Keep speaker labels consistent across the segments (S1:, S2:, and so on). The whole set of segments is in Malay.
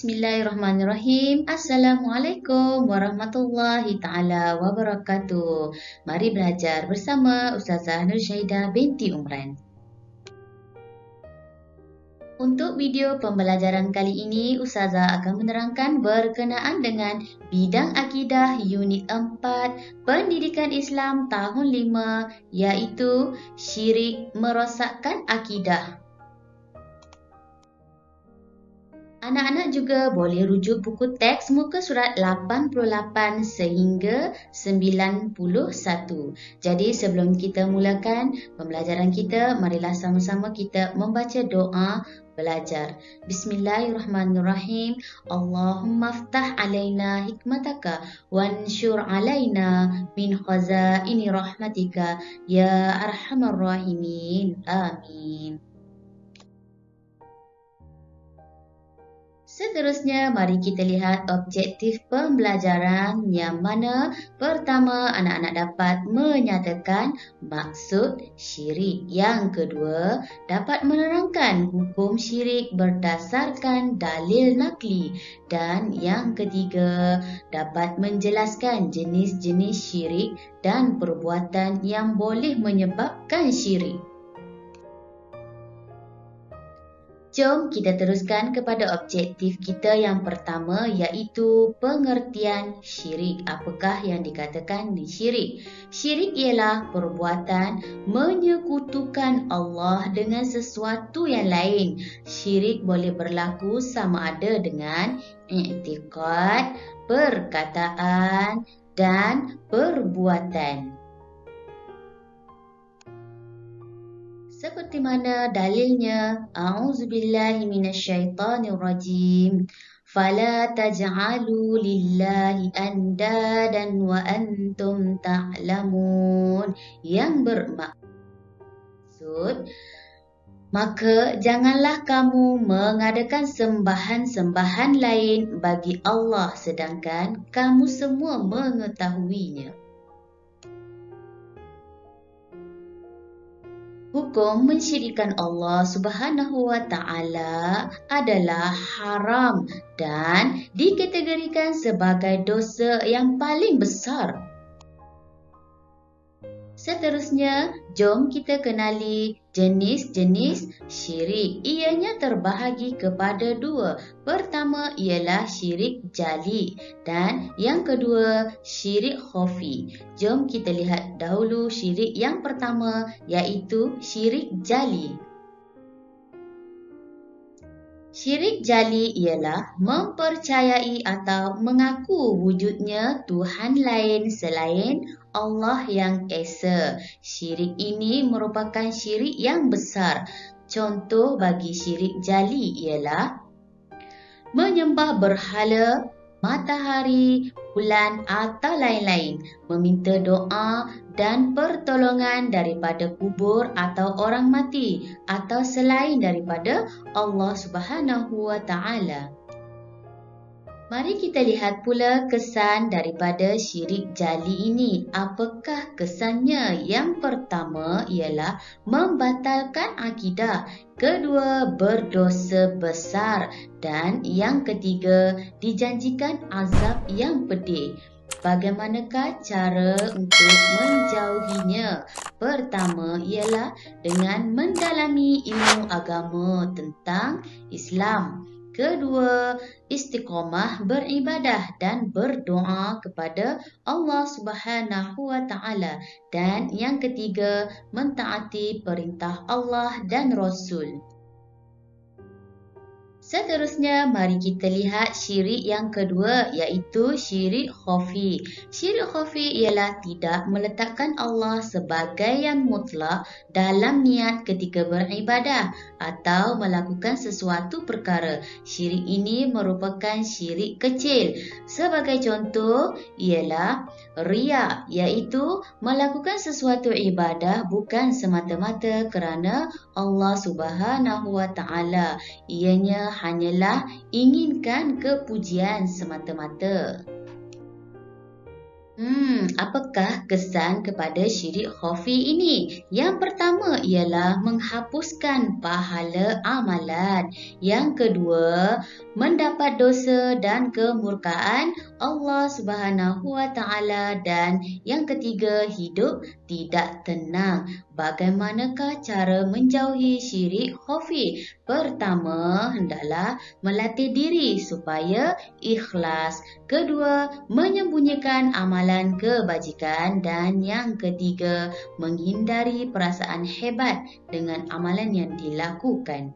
S1: Bismillahirrahmanirrahim. Assalamualaikum warahmatullahi taala wabarakatuh. Mari belajar bersama Ustazah Nursaidah binti Umran. Untuk video pembelajaran kali ini, Ustazah akan menerangkan berkenaan dengan bidang akidah unit 4 Pendidikan Islam tahun 5, iaitu syirik merosakkan akidah. Anak-anak juga boleh rujuk buku teks muka surat 88 sehingga 91. Jadi sebelum kita mulakan pembelajaran kita, marilah sama-sama kita membaca doa belajar. Bismillahirrahmanirrahim. Allahumma aftah alaina hikmataka wanshur alaina min khazaini rahmatika ya arhamar rahimin. Amin. Seterusnya, mari kita lihat objektif pembelajaran yang mana pertama, anak-anak dapat menyatakan maksud syirik. Yang kedua, dapat menerangkan hukum syirik berdasarkan dalil nakli. Dan yang ketiga, dapat menjelaskan jenis-jenis syirik dan perbuatan yang boleh menyebabkan syirik. Jom kita teruskan kepada objektif kita yang pertama, iaitu pengertian syirik. Apakah yang dikatakan di syirik? Syirik ialah perbuatan menyekutukan Allah dengan sesuatu yang lain. Syirik boleh berlaku sama ada dengan i'tiqad, perkataan dan perbuatan. Seperti mana dalilnya? A'udzubillahi minasyaitonirrajim. Fala taj'alu lillahi andadan wa antum ta'lamun. Yang bermaksud, maka janganlah kamu mengadakan sembahan-sembahan lain bagi Allah sedangkan kamu semua mengetahuinya. Hukum mensyirikkan Allah Subhanahu wa Ta'ala adalah haram dan dikategorikan sebagai dosa yang paling besar. Seterusnya, jom kita kenali jenis-jenis syirik. Ianya terbahagi kepada dua. Pertama ialah syirik jali dan yang kedua syirik khafi. Jom kita lihat dahulu syirik yang pertama, iaitu syirik jali. Syirik jali ialah mempercayai atau mengaku wujudnya Tuhan lain selain Allah yang Esa. Syirik ini merupakan syirik yang besar. Contoh bagi syirik jali ialah menyembah berhala, matahari, bulan atau lain-lain, meminta doa dan pertolongan daripada kubur atau orang mati atau selain daripada Allah Subhanahu wa Ta'ala. Mari kita lihat pula kesan daripada syirik jali ini. Apakah kesannya? Yang pertama ialah membatalkan akidah. Kedua, berdosa besar. Dan yang ketiga, dijanjikan azab yang pedih. Bagaimanakah cara untuk menjauhinya? Pertama ialah dengan mendalami ilmu agama tentang Islam. Kedua, istiqamah beribadah dan berdoa kepada Allah Subhanahu wa Ta'ala. Dan yang ketiga, mentaati perintah Allah dan Rasul. Seterusnya, mari kita lihat syirik yang kedua, iaitu syirik khafi. Syirik khafi ialah tidak meletakkan Allah sebagai yang mutlak dalam niat ketika beribadah atau melakukan sesuatu perkara. Syirik ini merupakan syirik kecil. Sebagai contoh ialah riya, iaitu melakukan sesuatu ibadah bukan semata-mata kerana Allah Subhanahu wa Ta'ala. Ianya hanyalah inginkan kepujian semata-mata. Apakah kesan kepada syirik khafi ini? Yang pertama ialah menghapuskan pahala amalan. Yang kedua, mendapat dosa dan kemurkaan Allah Subhanahu wa taala, dan yang ketiga, hidup tidak tenang. Bagaimanakah cara menjauhi syirik khafi? Pertama, hendaklah melatih diri supaya ikhlas. Kedua, menyembunyikan amalan kebajikan, dan yang ketiga, menghindari perasaan hebat dengan amalan yang dilakukan.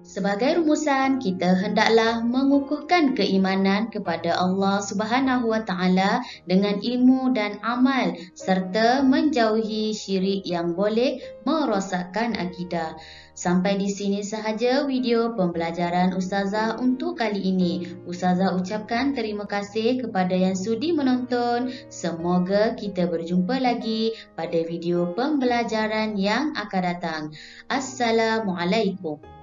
S1: Sebagai rumusan, kita hendaklah mengukuhkan keimanan kepada Allah Subhanahu wa taala dengan ilmu dan amal, serta menjauhi syirik yang boleh merosakkan akidah. Sampai di sini sahaja video pembelajaran Ustazah untuk kali ini. Ustazah ucapkan terima kasih kepada yang sudi menonton. Semoga kita berjumpa lagi pada video pembelajaran yang akan datang. Assalamualaikum.